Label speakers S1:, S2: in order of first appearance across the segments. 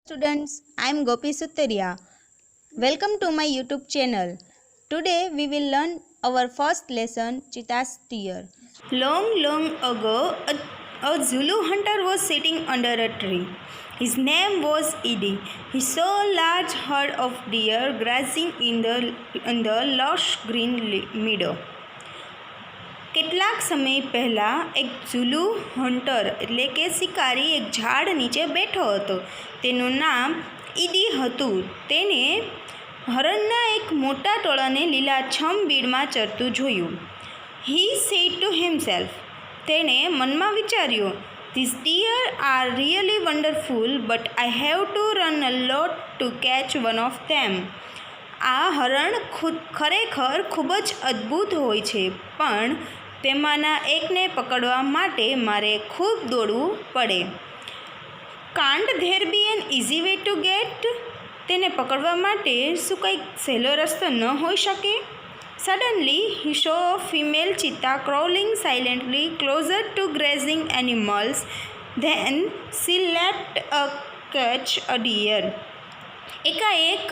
S1: Students, I am Gopi Suttaria. Welcome to my YouTube channel. Today we will learn our first lesson, Cheetah's Deer.
S2: Long ago, a Zulu hunter was sitting under a tree. His name was Edie. He saw a large herd of deer grazing in the lush green meadow. કેટલાક સમય પહેલાં એક ઝુલુ hunter એટલે કે શિકારી એક ઝાડ નીચે બેઠો હતો. તેનું નામ ઈડી હતું. તેને હરણના એક મોટા ટોળાને લીલાછમ બીડમાં ચરતું જોયું. હી સેડ ટુ હિમસેલ્ફ, તેણે મનમાં વિચાર્યું, this deer are really wonderful, but I have to run a lot to catch one of them. આ હરણ ખરેખર ખૂબ જ અદ્ભુત હોય છે, પણ તેમાંના એકને પકડવા માટે મારે ખૂબ દોડવું પડે. Can't there be an easy way to get, તેને પકડવા માટે શું કંઈક સહેલો રસ્તો ન હોઈ શકે? Suddenly he saw a female cheetah crawling silently closer to grazing animals then she leapt a catch a deer. એકાએક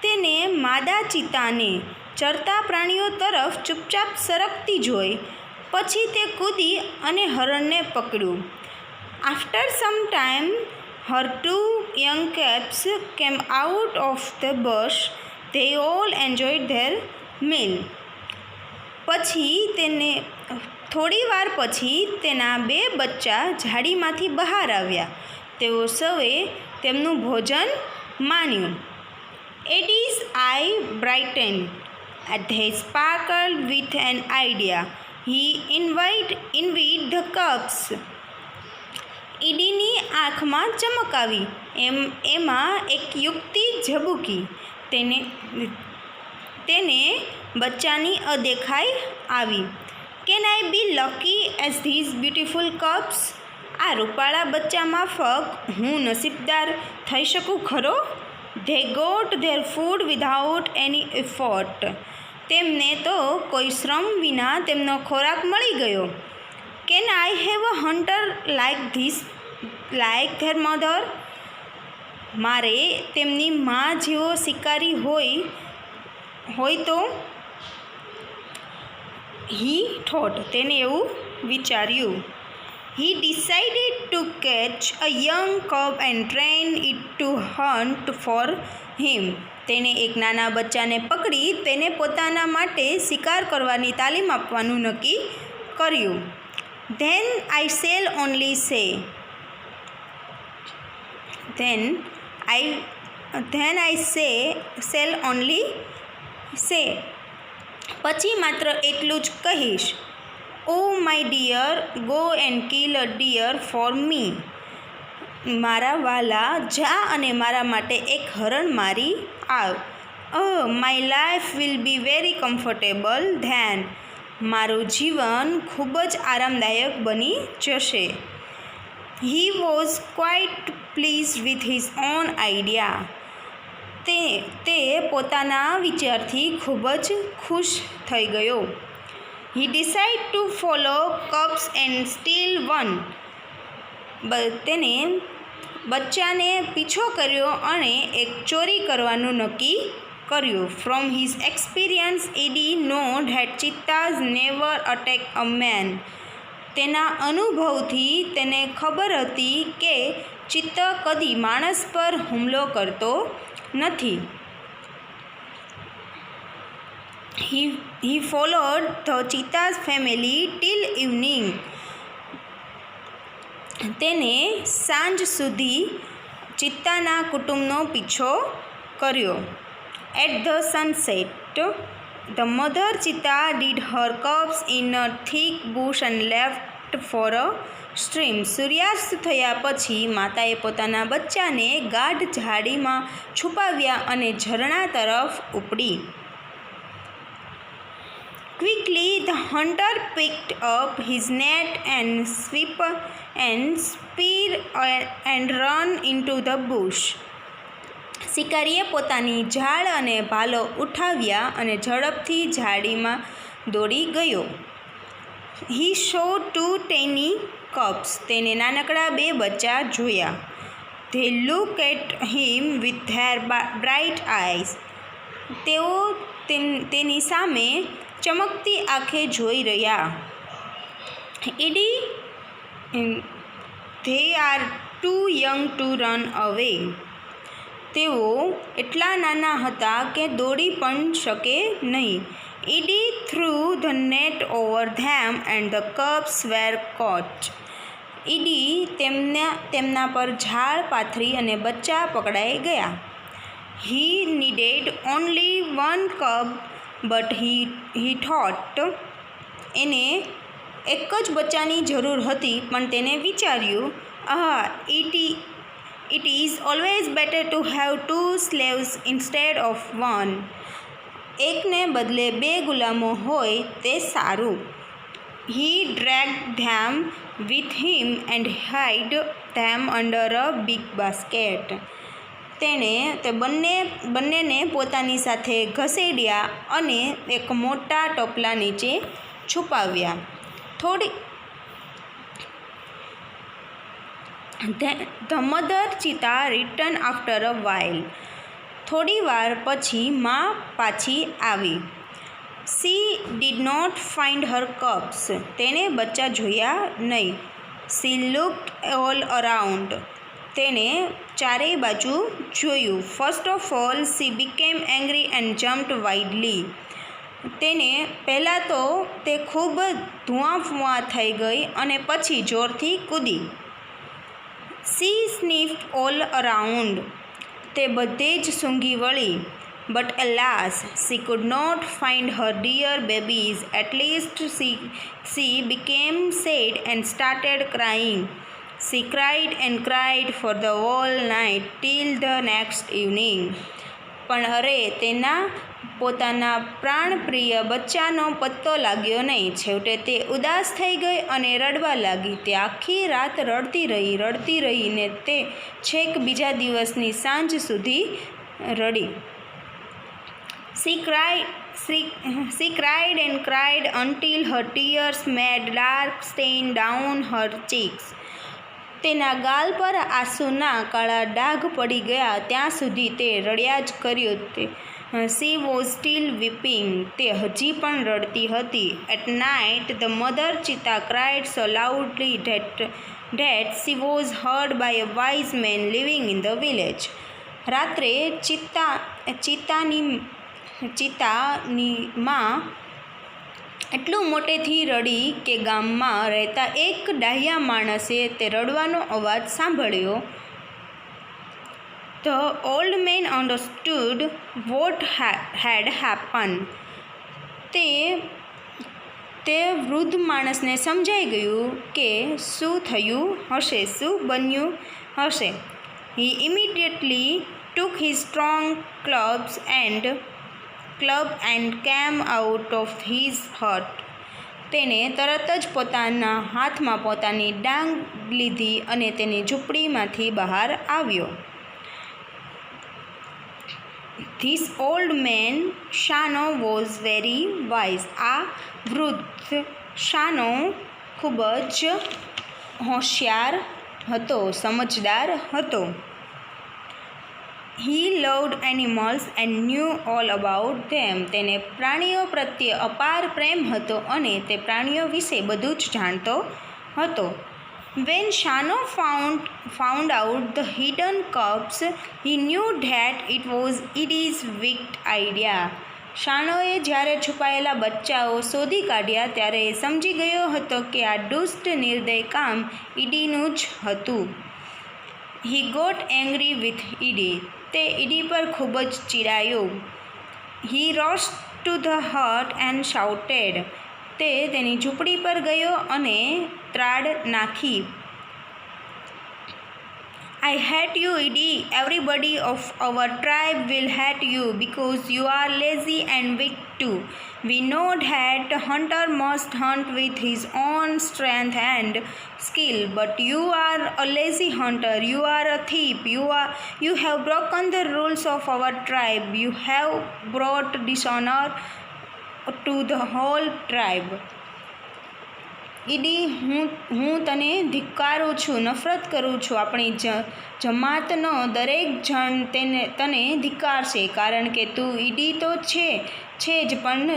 S2: તેને માદા ચિત્તાને ચરતા પ્રાણીઓ તરફ ચૂપચાપ સરકતી જોઈ. પછી તે કૂદી અને હરણને પકડ્યું. After some time her two young cubs came out of the bush. They all enjoyed their meal. થોડી વાર પછી તેના બે બચ્ચા ઝાડીમાંથી બહાર આવ્યા. તેઓ સૌએ તેમનું ભોજન માણ્યું. Eddie's eye brightened. They sparkled with an idea. He envied the cubs. ઈડીની આંખમાં ચમક આવી. એમાં એક યુક્તિ ઝબૂકી. તેને બચ્ચાની અદેખાઈ આવી. Can I be lucky as these beautiful cubs? આ રૂપાળા બચ્ચા માફક હું નસીબદાર થઈ શકું ખરો? They got their food without any effort. તેમને તો કોઈ શ્રમ વિના તેમનો ખોરાક મળી ગયો. Can I have a hunter like their mother? મારે તેમની મા જેવો શિકારી હોય તો? He thought, તેને એવું વિચાર્યું. He decided to catch a young cub and train it to hunt for him. તેણે એક નાના બચ્ચાને પકડી તેને પોતાના માટે શિકાર કરવાની તાલીમ આપવાનું નક્કી કર્યું. Then I shall only say. પછી માત્ર એટલું જ કહીશ. Oh my dear, go and kill a deer for me. મારા વાલા, જા અને મારા માટે એક હરણ મારી આવ. My life will be very comfortable then. મારું જીવન ખૂબ જ આરામદાયક બની જશે. He was quite pleased with his own idea. તે પોતાના વિચારથી ખૂબ જ ખુશ થઈ ગયો. He decided to follow cubs and steal one. તેને બચ્ચાને પીછો કર્યો અને એક ચોરી કરવાનું નક્કી કર્યું. From his experience, Eddie knew that cheetahs never attack a man. તેના અનુભવથી તેને ખબર હતી કે ચિત્તા કદી માણસ પર હુમલો કરતો નથી. He followed the cheetah's family till evening. તેને સાંજ સુધી ચિત્તાના કુટુંબનો પીછો કર્યો. At the sunset, the mother cheetah hid her cubs in a thick bush and left for a stream. સૂર્યાસ્ત થયા પછી માતાએ પોતાના બચ્ચાને ગાઢ ઝાડીમાં છુપાવ્યા અને ઝરણા તરફ ઉપડી. Quickly the hunter picked up his net and spear and ran into the bush. શિકારીએ પોતાની ઝાડ અને ભાલો ઉઠાવ્યા અને ઝડપથી ઝાડીમાં દોડી ગયો. He saw two tiny cubs. તેને નાનકડા બે બચ્ચા જોયા. They look at him with their bright eyes. તેઓ તેની સામે ચમકતી આંખે જોઈ રહ્યા. Edie, they are too young to run away. તેઓ એટલા નાના હતા કે દોડી પણ શકે નહીં. Edie threw the net over them and the cubs were caught. ઈડી તેમના પર ઝાડ પાથરી અને બચ્ચા પકડાઈ ગયા. He needed only one cub, but he thought. એને એક જ બચ્ચાની જરૂર હતી, પણ તેને વિચાર્યું, it is always better to have two slaves instead of one. એકને બદલે બે ગુલામો હોય તે સારું. He dragged them with him and hid them under a big basket. તેણે તે બંનેને પોતાની સાથે ઘસેડ્યા અને એક મોટા ટોપલા નીચે છુપાવ્યા. The mother cheetah returned after a while. થોડી વાર પછી માં પાછી આવી. She did not find her cubs. તેણે બચ્ચા જોયા નહીં. She looked all around. તેણે ચારેય બાજુ જોયું. First of all, she became angry and jumped wildly. તેને પહેલાં તો તે ખૂબ ધુઆંફુઆ થઈ ગઈ અને પછી જોરથી કૂદી. She sniffed all around. તે બધે જ સૂંઘી વળી. But alas, she could not find her dear babies. At least she became sad and started crying. She cried and cried for the whole night till the next evening. પણ અરે તેના પોતાના પ્રાણપ્રિય બચ્ચાનો પત્તો લાગ્યો નહીં. છેવટે તે ઉદાસ થઈ ગઈ અને રડવા લાગી. તે આખી રાત રડતી રહી ને તે છેક બીજા દિવસની સાંજ સુધી રડી. She cried and cried until her tears made dark stain down her cheeks. તેના ગાલ પર આંસુના કાળા ડાઘ પડી ગયા ત્યાં સુધી તે રડ્યા જ કર્યું. She was still weeping. તે હજી પણ રડતી હતી. At night the mother cheetah cried so loudly that she was heard by a wise man living in the village. રાત્રે ચિત્તાની માં એટલું મોટેથી રડી કે ગામમાં રહેતા એક ડાહ્યા માણસે તે રડવાનો અવાજ સાંભળ્યો. The old man understood what had happened. તે વૃદ્ધ માણસને સમજાઈ ગયું કે શું થયું હશે, શું બન્યું હશે. He immediately took his strong club and came out of his hut. તેણે તરત જ પોતાના હાથમાં પોતાની ડાંગ લીધી અને તેની ઝૂંપડીમાંથી બહાર આવ્યો. This old man Shano was very wise. આ વૃદ્ધ શાનો ખૂબ જ હોશિયાર હતો, સમજદાર હતો. He loved animals and knew all about them. તેને પ્રાણીઓ પ્રત્યે અપાર પ્રેમ હતો અને તે પ્રાણીઓ વિશે બધું જ જાણતો હતો. When Shano found out the hidden cubs, he knew that it was Edie's wicked idea. શાનોએ જ્યારે છુપાયેલા બચ્ચાઓ શોધી કાઢ્યા ત્યારે એ સમજી ગયો હતો કે આ દુષ્ટ નિર્દય કામ ઈડીનું જ હતું. He got angry with Edie. તે ઈડી પર ખૂબ જ ચીડાયો. He rushed to the hut and shouted. તે તેની ઝૂંપડી પર ગયો અને ત્રાડ નાખી. I hate you, Edie. Everybody of our tribe will hate you because you are lazy and weak too. We know that hunter must hunt with his own strength and skill, but you are a lazy hunter. You are a thief. You have broken the rules of our tribe. You have brought dishonor to the whole tribe. ઈડી હું તને ધિક્કારું છું, નફરત કરું છું. આપણી જમાતનો દરેક જણ તને ધિક્કારશે, કારણ કે તું ઈડી તો છે જ, પણ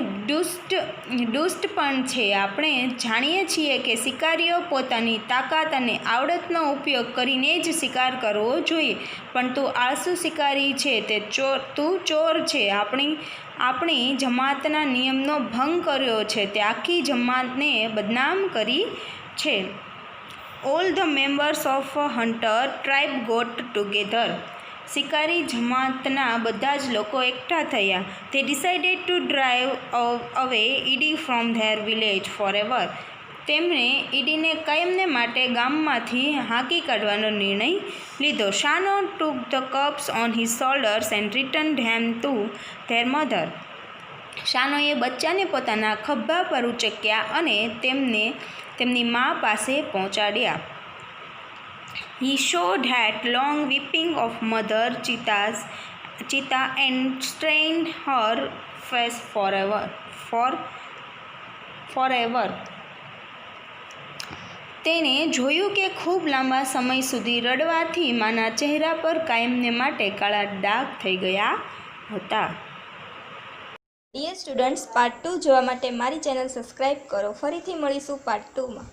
S2: દુષ્ટ પણ છે. આપણે જાણીએ છીએ કે શિકારીઓ પોતાની તાકાત અને આવડતનો ઉપયોગ કરીને જ શિકાર કરવો જોઈએ, પણ તું આળસુ શિકારી છે. તું ચોર છે. આપણી જમાતના નિયમનો ભંગ કર્યો છે. તે આખી જમાતને બદનામ કરી છે. All the members of hunter tribe got together. શિકારી જમાતના બધા જ લોકો એકઠા થયા. They decided to drive away Edi from their village forever. તેમણે ઈડીને કાયમને માટે ગામમાંથી હાંકી કાઢવાનો નિર્ણય લીધો. Shano took the cubs on his shoulders and return them to their mother. શાનોએ બચ્ચાને પોતાના ખભા પર ઉચક્યા અને તેમને તેમની મા પાસે પહોંચાડ્યા. He showed that long weeping of Mother Cheetah and stained her face forever. તેણે જોયું કે ખૂબ લાંબા સમય સુધી રડવાથી માના ચહેરા પર કાયમને માટે કાળા ડાઘ થઈ ગયા હતા.
S1: ડિયર સ્ટુડન્ટ્સ, પાર્ટ 2 જોવા માટે મારી ચેનલ સબસ્ક્રાઈબ કરો. ફરીથી મળીશું પાર્ટ 2માં.